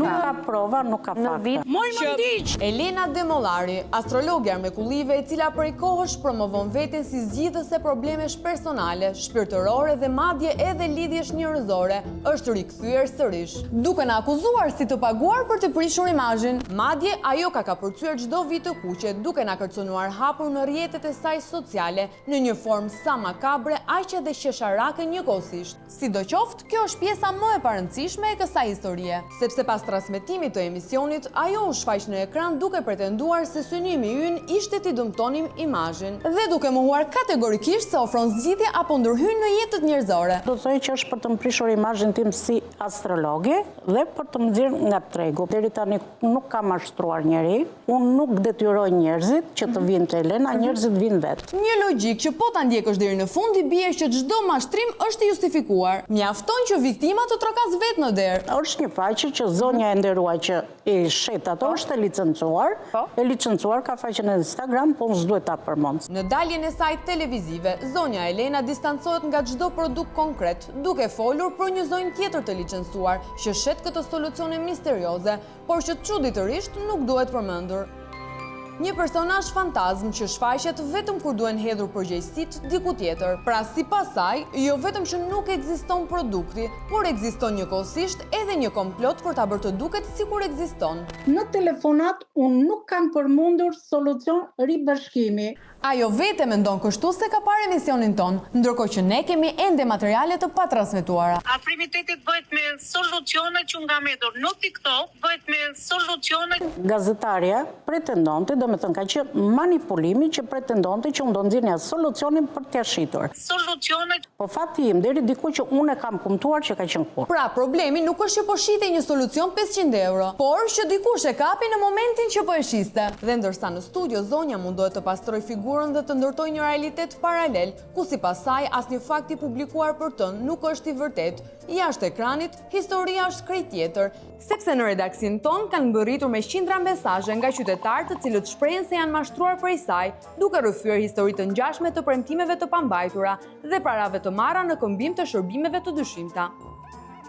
Nuk ka prova, nuk ka fakte. Elena Demollari, astrologja mrekullive e cila prej kohësh promovon veten si zgjidhëse problemesh personale, shpirtërore dhe madje edhe lidhjesh njerëzore, është rikthyer sërish. Duke na akuzuar si të paguar për të prishur imazhin, madje ajo ka kapërcyer çdo vit të kuqe, duke na kërcënuar hapur në rrjetet e saj sociale në një formë sa makabre aq edhe qesharake njëkohësisht. Sidoqoftë, kjo është pjesa më e parëndësishme e kësaj historie, sepse pas transmetimit të emisionit, ajo u shfaq në ekran duke pretenduar se synimi ynë ishte t'i dëmtonim imazhin dhe duke mohuar kategorikisht se ofron zgjidhje apo ndërhyn në jetët njerëzore. Do të thojë që është për të mprishur imazhin tim si astrologe dhe për të më nxjerrë nga tregu. Deri tani nuk kam mashtruar njeri, unë nuk detyroj njerëzit që të vinë te Elena, njerëzit vinë vetë. Një logjik që po ta ndjekësh deri në fund i bie që çdo mashtrim është i justifikuar. Mjafton që viktima të trokas vetë në derë. Është një faqe që zonja e nderuar që i shet ato është e licencuar, ka faqen e Instagram, po s'duhet ta përmend. Në daljen e saj televizive, zonja Elena distancohet nga çdo produkt konkret, duke folur për një zonjë tjetër të licencuar që shet këto solucione misterioze, por që çuditërisht nuk duhet përmendur. Një personazh fantazm që shfaqet vetëm kur duhen hedhur përgjegjësitë diku tjetër. Pra sipas saj, jo vetëm që nuk ekziston produkti, por ekziston njëkohësisht edhe një komplot për ta bërë të duket sikur ekziston. Në telefonat unë nuk kam përmendur solucion ribashkimi. Ajo vete mendon kështu se ka parë emisionin ton, ndërkohë që ne kemi ende materiale të patransmetuara. Afrimitetit bëhet me solucione që nga metur në TikTok, bëhet me solucione. Gazetarja pretendonte, domethënë ka qenë manipulimi që pretendonte që unë do nxjerrja solucionin për t'ia shitur. Solucione. Po fati im deri diku që unë e kam kumtuar që ka qenë kurrë. Pra, problemi nuk është që po shitej një solucion 500 euro, por që dikush e kapi në momentin që po e shiste. Dhe ndërsa në studio zonja mundohet të pastroj figurën dhe të ndërtoj një realitet paralel, ku sipas saj asnjë fakt i publikuar për të nuk është i vërtetë. Jashtë ekranit, historia është krejt tjetër, sepse në redaksin ton kanë mbërritur me qindra mesazhe nga qytetarë të cilët shprehen se janë mashtruar prej saj, duke rrëfyer histori të ngjashme të premtimeve të pambajtura dhe parave të marra në këmbim të shërbimeve të dyshimta.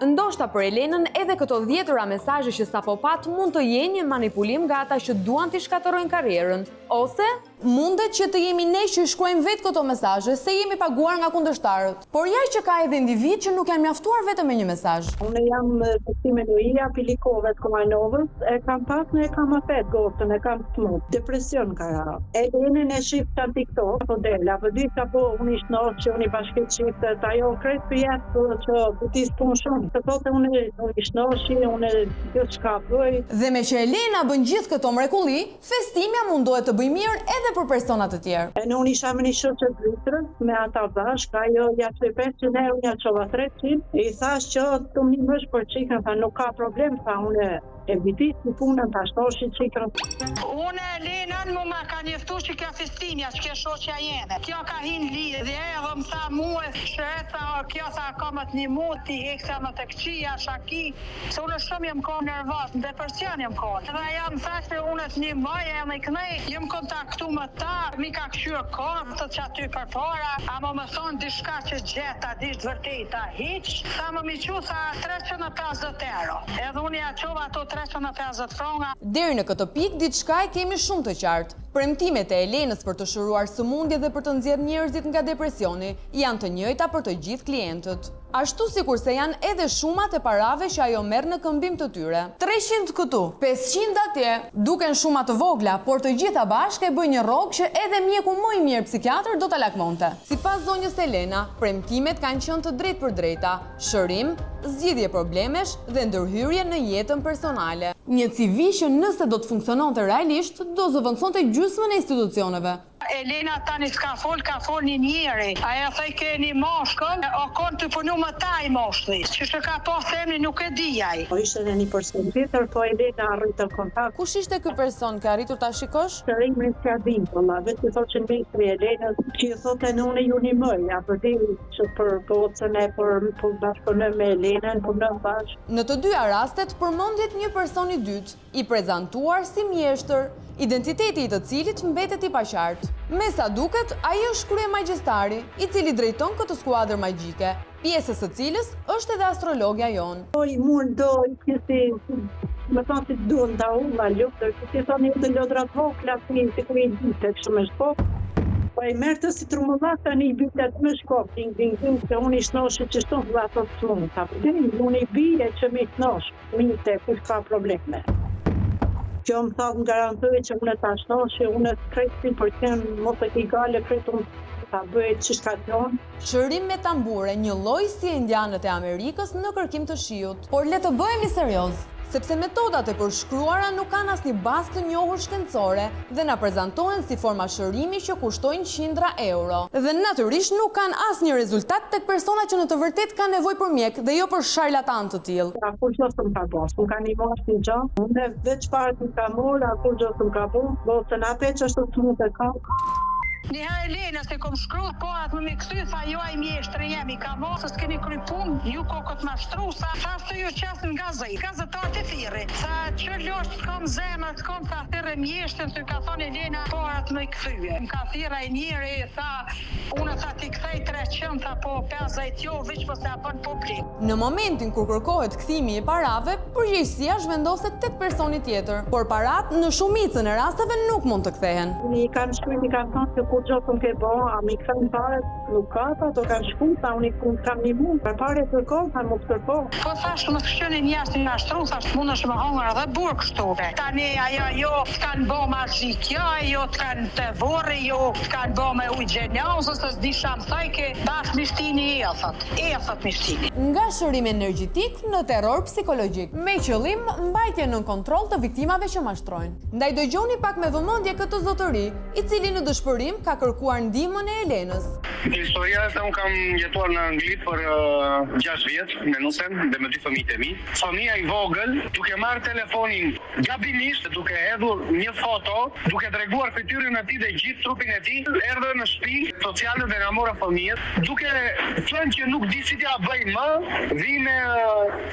Ndoshta për Elenën edhe këto 10 mesazhe që sapo pat mund të jenë një manipulim nga ata që duan t'i shkatërrojnë karrierën, ose mundet që të jemi ne që shkruajmë vetë këto mesazhe se jemi paguar nga kundërshtarët. Por ja që ka edhe individ që nuk janë mjaftuar vetëm me një mesazh. Unë jam Bektime Luia, Pilikove të Komajnovës, e kam pas në e kam afet gotën, e kam smut. Depresion ka ra. Elenën e shifta në TikTok, modela, vëdita po unë ishtë nosh që unë i bashkit shiftet, ajo kretë për jetë që butis punë shumë. Të thote unë ishtë noshi, unë gjithë shka bëj. Dhe me që Elena bën gjithë këto mrekulli, festimja mundohet të bëj mirë edhe për personat të tjerë. E në unë isha me një shoqe dritrës, me ata bashk, ajo ja që 500 euro, ja qova 300, i thash që të më mësh për qikën, tha nuk ka problem, tha unë e vitit në punën të ashtoshi qikën. Unë Elenën më ka njeftu që kjo festinja, që kjo shoqja jene. Kjo ka hin lidhje, edhe më tha muë, shëreta, kjo tha kamët një muë, ti eksa më të këqia, shaki, se unë shumë jem kohë nervos, në depresion jem kohë. Dhe jam thash për unë të një mëj, e më i kënej, jem kontaktu më ta, mi ka këshyrë kohë, që aty për para, a më thonë dishka që gjeta, disht vërtejta, hiq, sa më mi që tha 350 euro. Edhe unë ja qova ato 350 franga. Deri në këtë pikë diçka e kemi shumë të qartë. Premtimet e Elenës për të shëruar sëmundje dhe për të nxjerrë njerëzit nga depresioni janë të njëjta për të gjithë klientët. Ashtu sikurse janë edhe shumat e parave që ajo merr në këmbim të tyre. 300 këtu, 500 atje, duken shuma të vogla, por të gjitha bashkë e bëjnë një rrogë që edhe mjeku më i mirë psikiatër do ta lakmonte. Sipas zonjës Elena, premtimet kanë qenë të drejtë për drejta, shërim, zgjidhje problemesh dhe ndërhyrje në jetën personale. Një CV që nëse do të funksiononte realisht, do zëvendësonte gjysmën e institucioneve. Elena tani s'ka fol një njeri. Aja thej ke një moshkën, o konë të punu më taj moshli. Që shë ka po themni nuk e dijaj. Po ishte dhe një person tjetër, po Elena arritër kontakt. Kush ishte ky person? Ka arritur ta shikosh? Shërimin s'ka dim, polla, vetë i thotë që në mitri Elena, që i thotë në unë ju një mëj, a për di që për bocën e për bashkëpunëm me Elena, punëm bashkë. Në të dyja rastet përmendet një person i dytë, i prezantuar si mjeshtër, identiteti i të cilit mbetet i paqartë. Me sa duket, ai është krye magjistari, i cili drejton këtë skuadër magjike, pjesës së cilës është edhe astrologja jon. I mundoj kësi më thonë si duhet nda unë, ma lukë, si thonë një të lodrat vokla, si ku i dite, kështu me shkop. Po e merë të si trumullat të një bitet me shkop, ding, se unë i shnoshe që shtonë dhe ato të mund. Unë i bije që mi shnosh, mite, kush ka probleme. Kjo më thadë më garantoj që unë e ta shnoshe, unë e kretin për qenë mos e ki gale, kretin ta bëjt që shkacion. Shërim me tambure, një lloj si indianët e Amerikës në kërkim të shiut. Por le të bëhemi serioz, sepse metodat e përshkruara nuk kanë asnjë bazë të njohur shkencore dhe na prezantohen si forma shërimi që kushtojnë qindra euro. Dhe natyrisht nuk kanë asnjë rezultat tek persona që në të vërtetë kanë nevojë për mjek dhe jo për sharlatan të tillë. Kur gjë s'm ka bos, më kanë i mos një gjë, unë veç parë të ka morë, kur gjë s'm ka bos, se na pe që është të smut e ka. Një Elena se kom shkru, po atë më me kësy, tha jo a i mjeshtër jemi, ka mos, s'keni keni kry pun, ju kokët mashtru, sa të ju qasën nga zëj, gazetar të thiri, sa që losht s'kom zemë, s'kom sa thire mjeshtën, të ka thonë Elena, po atë më i këthyje. Më ka thira i njëri, tha, unë tha ti këthej 300, tha po 50 jo, veç po se a bën problem. Në momentin kur kërkohet kthimi i parave, përgjegjësia zhvendoset tek personi tjetër, por parat në shumicën e rasteve nuk mund të kthehen. I kanë shkruajtur, i kanë thonë se kur gjë s'm ke bo, a mi këthën pare, nuk ka, ato kanë shku, ta unë i kam një mund, për pare të kërko, ta mu të kërko. Po thash më të shqyoni njështë një ashtru, thash mund është më hongër edhe burë kështuve. Tani ajo jo t'kanë bo ma zhikja, jo t'kanë të vorë, jo t'kanë bo me ujë gjenjazës, të s'di shamë thajke, bashkë mishtini e thot mishtini. Nga shërim energjetik në terror psikologjik, me qëllim mbajtje nën kontroll të viktimave që mashtrojnë. Ndaj dëgjoni pak me vëmendje këtë zotëri, i cili në dëshpërim ka kërkuar ndihmën e Elenës. Historia se unë kam jetuar në Angli për 6 vjet me nusem dhe me 2 fëmijët e mi. Fëmia i vogël, duke marrë telefonin gabimisht, duke hedhur një foto, duke treguar fytyrën e tij dhe gjithë trupin e tij, erdhe në shtëpi sociale dhe na morë fëmijët, duke thënë që nuk di si t'ia bëj më, vi me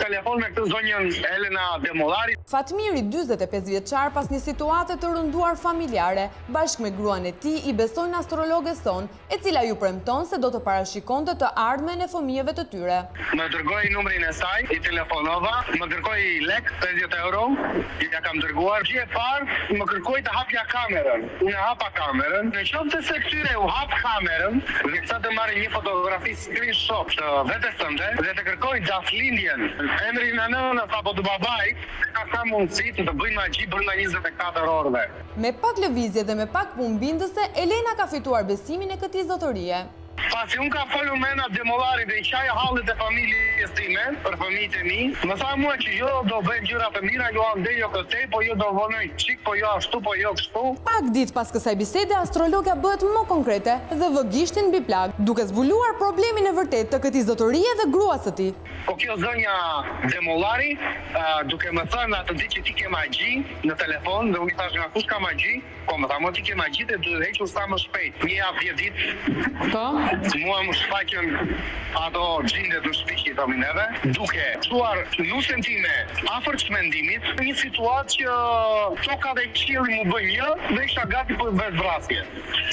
telefon me këtë zonjën Elena Demollari. Fatmiri, 45 vjeçar, pas një situate të rënduar familjare, bashkë me gruan e tij i besojnë astrologes son, e cila ju premton se do të parashikonte të ardhmen e fëmijëve të tyre. Më dërgoi numrin e saj, i telefonova, më kërkoi lek 50 euro, ja kam dërguar. Gjë e parë, më kërkoi të hapja kamerën. Unë hapa kamerën. Në qoftë se këtyre u hap kamerën, dhe sa të marrë një fotografi screenshot të vetes tënde dhe të kërkoj daflindjen, emrin e nënës apo të babait, ka mundësi të bëjnë magji brenda 24 orëve. Me pak lëvizje dhe me pak punë Elena ka fituar besimin e këtij zotërie. Pasi unë ka folur me Elena Demollari dhe i qaj hallet e familjes time, për fëmijët e mi, më tha mua që jo do bëjmë gjëra të mira, jo ande jo këtej, po jo do vonoj çik, po jo ashtu, po jo kështu. Pak ditë pas kësaj bisede, astrologja bëhet më konkrete dhe vë gishtin mbi plag, duke zbuluar problemin e vërtet të këtij zotërie dhe gruas së tij. Po kjo zonja Demollari, duke më thënë atë ditë që ti ke magji në telefon, dhe unë i thash nga kush ka magji, po më tha mua ti ke magji dhe duhet hequr sa më shpejt. Një javë 10 ditë. Po. Mua më shfaqen ato gjindet në shtëpi që i thomin neve, duke çuar nusën time afër çmendimit, në një situatë që toka dhe qielli mu bëjnë një dhe isha gati për vetvrasje.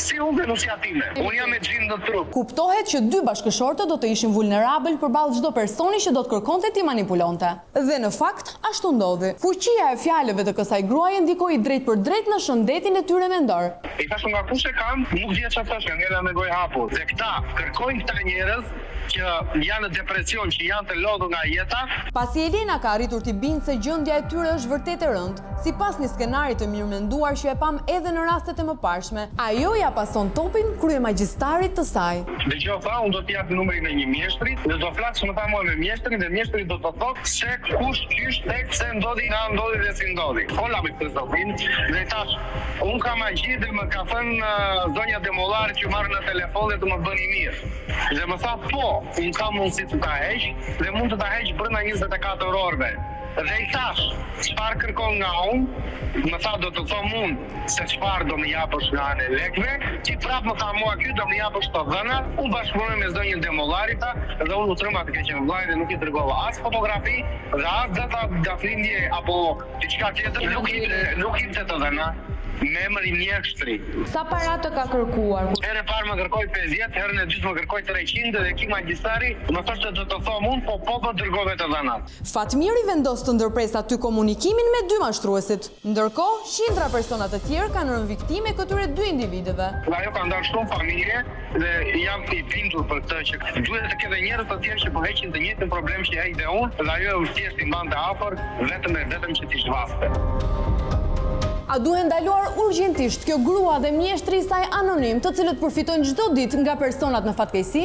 Si unë dhe nusja time. Unë jam me gjindë në trup. Kuptohet që dy bashkëshortët do të ishin vulnerabël përballë çdo personi që do të kërkonte ti manipulonte. Dhe në fakt ashtu ndodhi. Fuqia e fjalëve të kësaj gruaje ndikoi drejt për drejt në shëndetin e tyre mendor. I thashë nga kush e kam, nuk di çfarë thashë, ngela me gojë hapur. Dhe këta kërkojnë këta njerëz që janë në depresion, që janë të lodhur nga jeta. Pasi Elena ka arritur t'i bindë se gjendja e tyre është vërtet e rëndë, sipas një skenari të mirëmenduar që e pam edhe në rastet e mëparshme, ajo ja pason topin kryemagjistarit të saj. Dëgjoj, tha, unë do t'i jap numrin e një mjeshtri dhe do flas më tha mua me mjeshtrin dhe mjeshtri do të thotë se kush qysh tek se ndodhi, na ndodhi dhe si ndodhi. Fola me këtë zotin dhe thash, unë kam magji dhe më ka thënë zonja Demollari që marrë në telefon dhe të më bëni mirë. Dhe më tha po, unë kam mundësi të ta heq dhe mund të ta heq brenda 24 orëve. Dhe i thash, çfarë kërkon nga unë? Më tha do të thom unë se çfarë do më japësh nga anë e lekëve, ti prap më tha mua ky do më japësh të dhëna, unë bashkëpunoj me zonjën Demollari dhe unë u trëma të keqen vllai dhe nuk i tregova as fotografi dhe as data daflindje apo diçka tjetër, nuk i të dhëna. Me emër i mjeshtri. Sa para të ka kërkuar? Herë e parë më kërkoi 50, herën e dytë më kërkoi 300 dhe Kim Agjistari më thoshte se do të them unë, po dërgove të dhanat. Fatmiri vendos të ndërpresë aty komunikimin me dy mashtruesit. Ndërkohë, qindra persona të tjerë kanë rënë viktime këtyre dy individëve. Ajo ka ndarë shumë familje dhe jam i bindur për këtë që duhet të ketë njerëz të tjerë që po heqin të njëjtin problem që ai dhe unë, dhe ajo e thjesht i mbante afër vetëm që t'i zhvaste. A duhet ndaluar urgjentisht kjo grua dhe mjeshtri i saj anonim, të cilët përfitojnë çdo ditë nga personat në fatkeqësi?